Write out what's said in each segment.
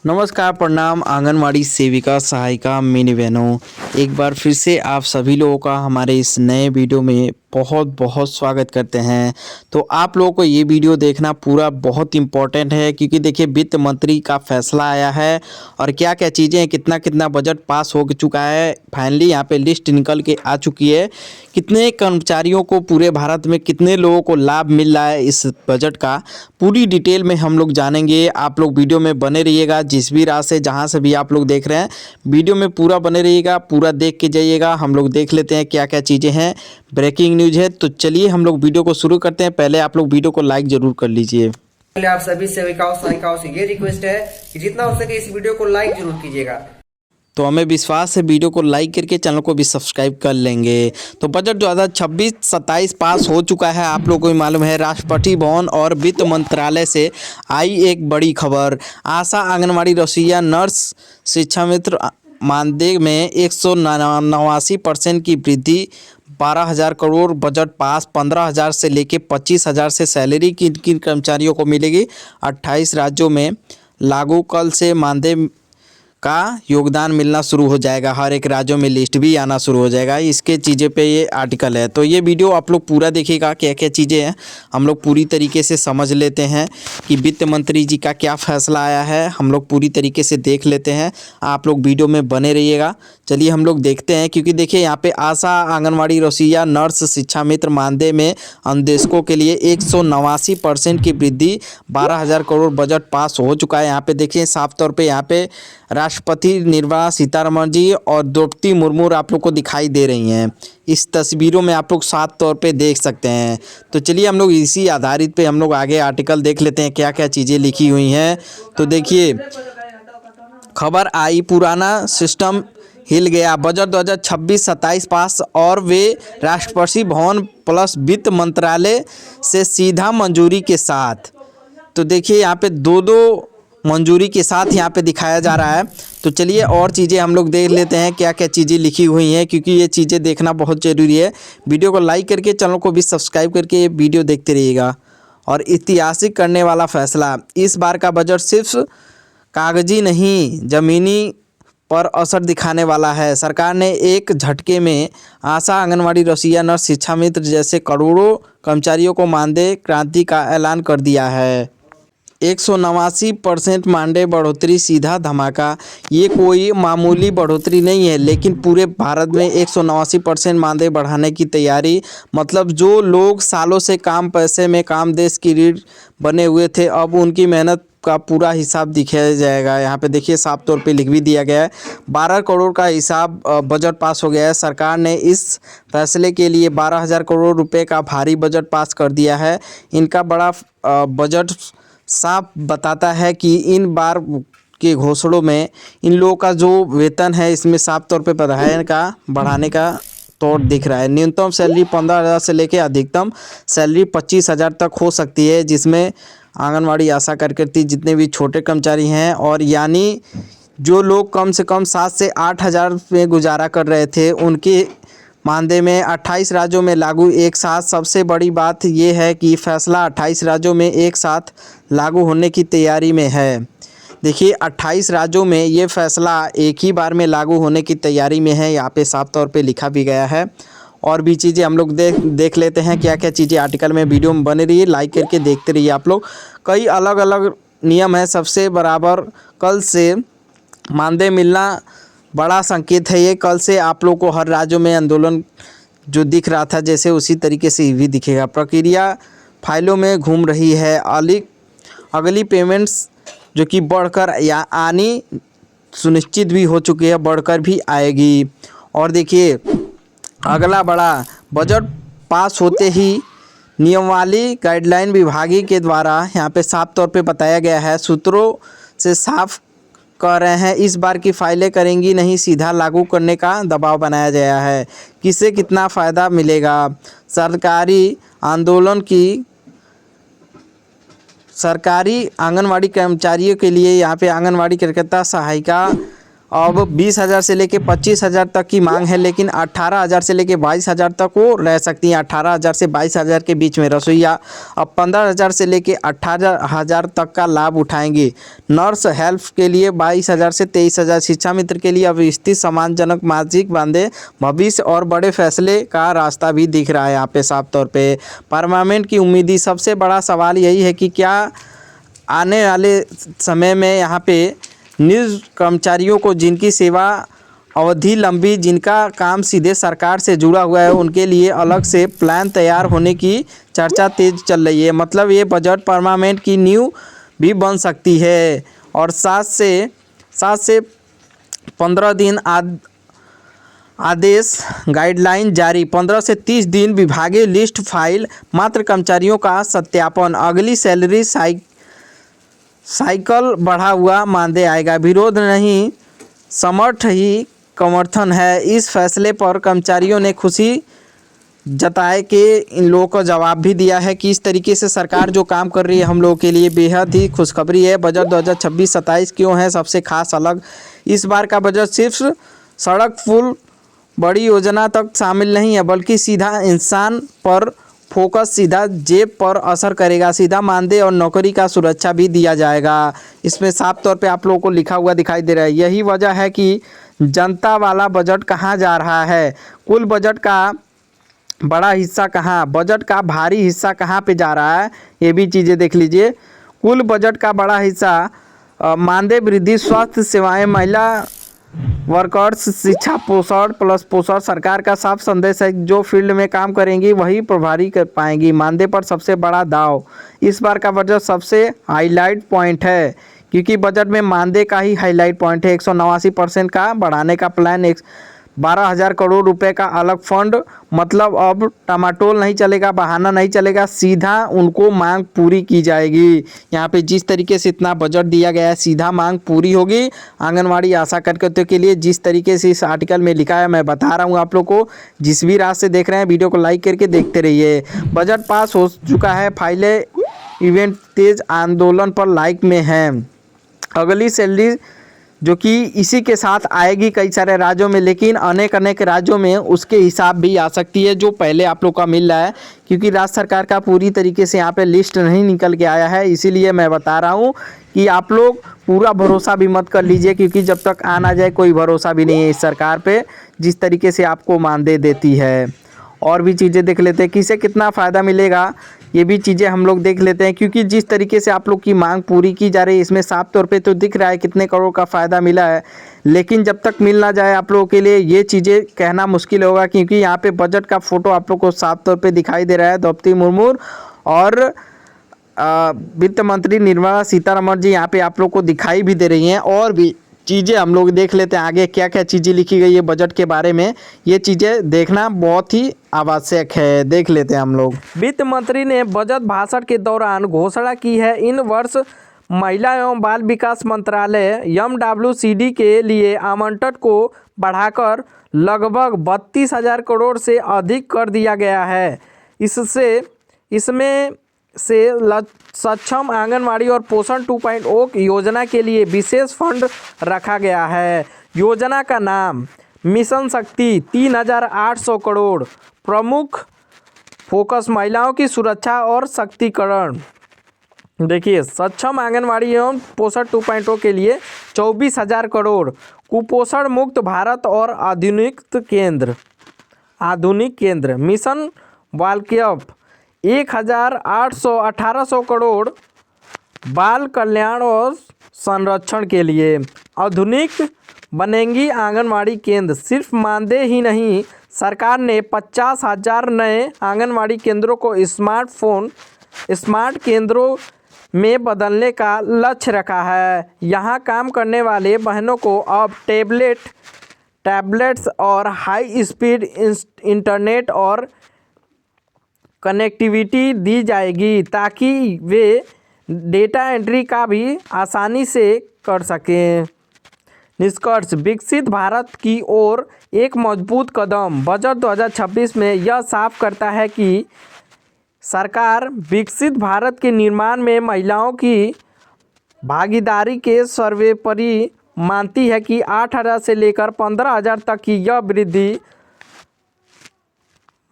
नमस्कार, प्रणाम आंगनवाड़ी सेविका, सहायिका, मिनी बहनों। एक बार फिर से आप सभी लोगों का हमारे इस नए वीडियो में बहुत बहुत स्वागत करते हैं। तो आप लोगों को ये वीडियो देखना पूरा बहुत इम्पोर्टेंट है, क्योंकि देखिए वित्त मंत्री का फैसला आया है और क्या क्या चीज़ें हैं, कितना कितना बजट पास हो चुका है। फाइनली यहाँ पे लिस्ट निकल के आ चुकी है, कितने कर्मचारियों को पूरे भारत में कितने लोगों को लाभ मिल रहा है इस बजट का, पूरी डिटेल में हम लोग जानेंगे। आप लोग वीडियो में बने रहिएगा, जिस भी राह से जहाँ से भी आप लोग देख रहे हैं वीडियो में पूरा बने रहिएगा, पूरा देख के जाइएगा। हम लोग देख लेते हैं क्या क्या चीज़ें हैं, ब्रेकिंग न्यूज़ है। तो चलिए हम लोग वीडियो को शुरू करते हैं। पहले आप लोग वीडियो को लाइक ज़रूर कर लीजिए। पहले आप सभी सेविकाओं सहायिकाओं से ये रिक्वेस्ट है कि जितना हो सके इस वीडियो को लाइक जरूर कीजिएगा। तो हमें विश्वास है वीडियो को लाइक करके चैनल को भी सब्सक्राइब कर लेंगे। तो बजट 2026-27 पास हो चुका है। आप लोगों को भी मालूम है, राष्ट्रपति भवन और वित्त मंत्रालय से आई एक बड़ी खबर। आशा, आंगनवाड़ी, रसोइया, नर्स, शिक्षा मित्र मानदेय में 189% की वृद्धि, 12,000 करोड़ बजट पास, 15,000 से लेके 25,000 से सैलरी किन किन कर्मचारियों को मिलेगी। 28 राज्यों में लागू, कल से मानदेय का योगदान मिलना शुरू हो जाएगा। हर एक राज्यों में लिस्ट भी आना शुरू हो जाएगा। इसके चीज़ें पे ये आर्टिकल है, तो ये वीडियो आप लोग पूरा देखिएगा। क्या क्या चीज़ें हैं हम लोग पूरी तरीके से समझ लेते हैं कि वित्त मंत्री जी का क्या फैसला आया है, हम लोग पूरी तरीके से देख लेते हैं। आप लोग वीडियो में बने रहिएगा। चलिए हम लोग देखते हैं, क्योंकि देखिए यहाँ पे आशा, आंगनवाड़ी, रसोइया, नर्स, शिक्षा मित्र मानदेय में अनुदेशकों के लिए 189% की वृद्धि, 12,000 करोड़ बजट पास हो चुका है। यहाँ पे देखिए साफ तौर पे यहाँ पे राष्ट्रपति निर्मला सीतारमण जी और द्रौपदी मुर्मू आप लोग को दिखाई दे रही हैं। इस तस्वीरों में आप लोग साफ तौर पे देख सकते हैं। तो चलिए हम लोग इसी आधारित पे हम लोग आगे आर्टिकल देख लेते हैं, क्या क्या चीज़ें लिखी हुई हैं। तो देखिए खबर आई, पुराना सिस्टम हिल गया, बजट 2026-27 पास और वे राष्ट्रपति भवन प्लस वित्त मंत्रालय से सीधा मंजूरी के साथ। तो देखिए यहाँ पे दो दो मंजूरी के साथ यहाँ पे दिखाया जा रहा है। तो चलिए और चीज़ें हम लोग देख लेते हैं, क्या क्या चीज़ें लिखी हुई हैं, क्योंकि ये चीज़ें देखना बहुत ज़रूरी है। वीडियो को लाइक करके चैनल को भी सब्सक्राइब करके ये वीडियो देखते रहिएगा। और ऐतिहासिक करने वाला फैसला, इस बार का बजट सिर्फ कागजी नहीं, ज़मीनी पर असर दिखाने वाला है। सरकार ने एक झटके में आशा, आंगनवाड़ी, रसोइया, नर्स, शिक्षा मित्र जैसे करोड़ों कर्मचारियों को मानदेय क्रांति का ऐलान कर दिया है। 189% मानदेय बढ़ोतरी सीधा धमाका। ये कोई मामूली बढ़ोतरी नहीं है, लेकिन पूरे भारत में 189% मानदेय बढ़ाने की तैयारी। मतलब जो लोग सालों से काम पैसे में काम देश की रीढ़ बने हुए थे, अब उनकी मेहनत का पूरा हिसाब दिखाया जाएगा। यहाँ पे देखिए साफ तौर पे लिख भी दिया गया है। 12 करोड़ का हिसाब बजट पास हो गया है। सरकार ने इस फैसले के लिए 12,000 करोड़ रुपए का भारी बजट पास कर दिया है। इनका बड़ा बजट साफ बताता है कि इन बार के घोषणों में इन लोगों का जो वेतन है, इसमें साफ तौर पे बढ़ाने का तौर दिख रहा है। न्यूनतम सैलरी 15,000 से लेकर अधिकतम सैलरी 25,000 तक हो सकती है, जिसमें आंगनवाड़ी, आशा कार्यकर्ती, जितने भी छोटे कर्मचारी हैं, और यानी जो लोग कम से कम 7 से 8,000 में गुजारा कर रहे थे, उनके मानदेय में 28 राज्यों में लागू एक साथ। सबसे बड़ी बात यह है कि फैसला 28 राज्यों में एक साथ लागू होने की तैयारी में है। देखिए 28 राज्यों में ये फैसला एक ही बार में लागू होने की तैयारी में है। यहाँ पे साफ तौर पे लिखा भी गया है। और भी चीज़ें हम लोग देख लेते हैं, क्या क्या चीज़ें आर्टिकल में। वीडियो में बने रहिए, लाइक करके देखते रहिए आप लोग। कई अलग अलग नियम है। सबसे बराबर कल से मानदेय मिलना बड़ा संकेत है। ये कल से आप लोग को हर राज्यों में आंदोलन जो दिख रहा था, जैसे उसी तरीके से भी दिखेगा। प्रक्रिया फाइलों में घूम रही है। अगली पेमेंट्स जो कि बढ़कर या आनी सुनिश्चित भी हो चुकी है, बढ़कर भी आएगी। और देखिए अगला बड़ा बजट पास होते ही नियमावली गाइडलाइन विभागीय के द्वारा यहाँ पे साफ तौर पे बताया गया है। सूत्रों से साफ कह रहे हैं, इस बार की फाइलें करेंगी नहीं, सीधा लागू करने का दबाव बनाया गया है। किसे कितना फ़ायदा मिलेगा? सरकारी आंगनवाड़ी कर्मचारियों के लिए यहाँ पे आंगनवाड़ी कार्यकर्ता, सहायिका अब 20,000 से लेके 25,000 तक की मांग है, लेकिन 18,000 से लेके 22,000 तक वो रह सकती हैं। 18,000 से 22,000 के बीच में रसोईया अब 15,000 से लेके 18,000 तक का लाभ उठाएंगी। नर्स हेल्प के लिए 22,000 से 23,000। शिक्षा मित्र के लिए अब स्थिति सम्मानजनक मासिक बांधे भविष्य और बड़े फैसले का रास्ता भी दिख रहा है यहाँ पे साफ तौर पे। परमानेंट की उम्मीदी, सबसे बड़ा सवाल यही है कि क्या आने वाले समय में यहाँ पे निजी कर्मचारियों को जिनकी सेवा अवधि लंबी, जिनका काम सीधे सरकार से जुड़ा हुआ है, उनके लिए अलग से प्लान तैयार होने की चर्चा तेज चल रही है। मतलब ये बजट परमानेंट की नींव भी बन सकती है। और 7 से 15 दिन आदेश गाइडलाइन जारी। 15 से 30 दिन विभागीय लिस्ट फाइल, मात्र कर्मचारियों का सत्यापन। अगली सैलरी साइकिल बढ़ा हुआ मानदेय आएगा। विरोध नहीं, समर्थन है। इस फैसले पर कर्मचारियों ने खुशी जताए कि इन लोगों को जवाब भी दिया है कि इस तरीके से सरकार जो काम कर रही है हम लोगों के लिए बेहद ही खुशखबरी है। बजट 2026-27 क्यों है सबसे खास अलग? इस बार का बजट सिर्फ सड़क पुल बड़ी योजना तक शामिल नहीं है, बल्कि सीधा इंसान पर फोकस, सीधा जेब पर असर करेगा। सीधा मानदेय और नौकरी का सुरक्षा भी दिया जाएगा। इसमें साफ तौर पे आप लोगों को लिखा हुआ दिखाई दे रहा है। यही वजह है कि जनता वाला बजट कहाँ जा रहा है, कुल बजट का बड़ा हिस्सा कहाँ, बजट का भारी हिस्सा कहाँ पे जा रहा है, ये भी चीज़ें देख लीजिए। कुल बजट का बड़ा हिस्सा मानदेय वृद्धि, स्वास्थ्य सेवाएं, महिला वर्कर्स, शिक्षा, पोषण प्लस पोषण। सरकार का साफ संदेश है जो फील्ड में काम करेंगी वही प्रभारी कर पाएंगी। मानदेय पर सबसे बड़ा दाव इस बार का बजट सबसे हाईलाइट पॉइंट है, क्योंकि बजट में मानदेय का ही हाईलाइट पॉइंट है। 189% का बढ़ाने का प्लान, 12,000 करोड़ रुपए का अलग फंड। मतलब अब टमाटोल नहीं चलेगा, बहाना नहीं चलेगा, सीधा उनको मांग पूरी की जाएगी। यहाँ पे जिस तरीके से इतना बजट दिया गया है सीधा मांग पूरी होगी। आंगनवाड़ी आशा कार्यकर्ताओं के लिए जिस तरीके से इस आर्टिकल में लिखा है मैं बता रहा हूँ आप लोग को। जिस भी रात से देख रहे हैं वीडियो को लाइक करके देखते रहिए। बजट पास हो चुका है, फाइलें इवेंट तेज आंदोलन पर लाइक में है। अगली सैलरी जो कि इसी के साथ आएगी कई सारे राज्यों में, लेकिन अनेक राज्यों में उसके हिसाब भी आ सकती है जो पहले आप लोग का मिल रहा है, क्योंकि राज्य सरकार का पूरी तरीके से यहाँ पे लिस्ट नहीं निकल के आया है। इसीलिए मैं बता रहा हूँ कि आप लोग पूरा भरोसा भी मत कर लीजिए, क्योंकि जब तक आ ना जाए कोई भरोसा भी नहीं है इस सरकार पे जिस तरीके से आपको मानदेय देती है। और भी चीज़ें देख लेते हैं किसे कितना फ़ायदा मिलेगा, ये भी चीज़ें हम लोग देख लेते हैं। क्योंकि जिस तरीके से आप लोग की मांग पूरी की जा रही है इसमें साफ तौर पे तो दिख रहा है कितने करोड़ का फ़ायदा मिला है, लेकिन जब तक मिल ना जाए आप लोगों के लिए ये चीज़ें कहना मुश्किल होगा। क्योंकि यहाँ पे बजट का फ़ोटो आप लोग को साफ तौर पे दिखाई दे रहा है। द्रौपदी मुर्मू और वित्त मंत्री निर्मला सीतारमण जी यहाँ पे आप लोग को दिखाई भी दे रही हैं। और भी चीज़ें हम लोग देख लेते हैं आगे क्या क्या चीज़ें लिखी गई है बजट के बारे में, ये चीज़ें देखना बहुत ही आवश्यक है। देख लेते हैं हम लोग। वित्त मंत्री ने बजट भाषण के दौरान घोषणा की है इन वर्ष महिला एवं बाल विकास मंत्रालय MWCD के लिए आवंटन को बढ़ाकर लगभग 32,000 करोड़ से अधिक कर दिया गया है। इसमें से सक्षम आंगनवाड़ी और पोषण 2.0 योजना के लिए विशेष फंड रखा गया है। योजना का नाम मिशन शक्ति, 3,800 करोड़। प्रमुख फोकस महिलाओं की सुरक्षा और शक्तिकरण। देखिए, सक्षम आंगनवाड़ी एवं पोषण 2.0 के लिए 24,000 करोड़। कुपोषण मुक्त भारत और आधुनिक केंद्र मिशन वाल्क्यप 1,1800 करोड़। बाल कल्याण और संरक्षण के लिए आधुनिक बनेंगी आंगनवाड़ी केंद्र। सिर्फ मानदेय ही नहीं, सरकार ने 50,000 नए आंगनवाड़ी केंद्रों को स्मार्ट केंद्रों में बदलने का लक्ष्य रखा है। यहाँ काम करने वाले बहनों को अब टैबलेट्स और हाई स्पीड इंटरनेट और कनेक्टिविटी दी जाएगी ताकि वे डेटा एंट्री का भी आसानी से कर सकें। निष्कर्ष, विकसित भारत की ओर एक मजबूत कदम। बजट 2026 में यह साफ करता है कि सरकार विकसित भारत के निर्माण में महिलाओं की भागीदारी के सर्वोपरि मानती है कि 8,000 से लेकर 15,000 तक की यह वृद्धि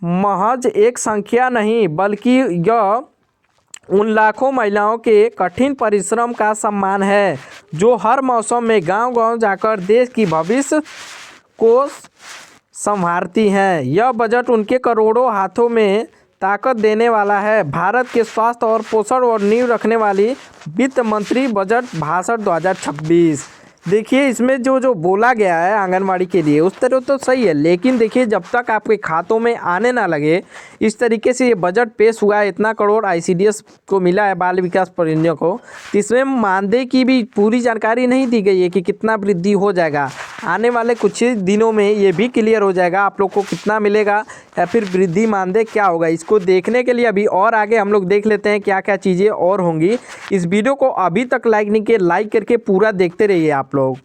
महज एक संख्या नहीं बल्कि यह उन लाखों महिलाओं के कठिन परिश्रम का सम्मान है जो हर मौसम में गांव-गांव जाकर देश की भविष्य को संवारती हैं। यह बजट उनके करोड़ों हाथों में ताकत देने वाला है। भारत के स्वास्थ्य और पोषण और नींव रखने वाली वित्त मंत्री बजट भाषण 2026। देखिए इसमें जो बोला गया है आंगनवाड़ी के लिए उस तरह तो सही है, लेकिन देखिए जब तक आपके खातों में आने ना लगे, इस तरीके से ये बजट पेश हुआ है, इतना करोड़ ICDS को मिला है बाल विकास परियोजना को, तो इसमें मानदेय की भी पूरी जानकारी नहीं दी गई है कि कितना वृद्धि हो जाएगा। आने वाले कुछ ही दिनों में ये भी क्लियर हो जाएगा आप लोग को कितना मिलेगा या फिर वृद्धि मानदेय क्या होगा। इसको देखने के लिए अभी और आगे हम लोग देख लेते हैं क्या क्या चीज़ें और होंगी। इस वीडियो को अभी तक लाइक नहीं किए, लाइक करके पूरा देखते रहिए आप लोग।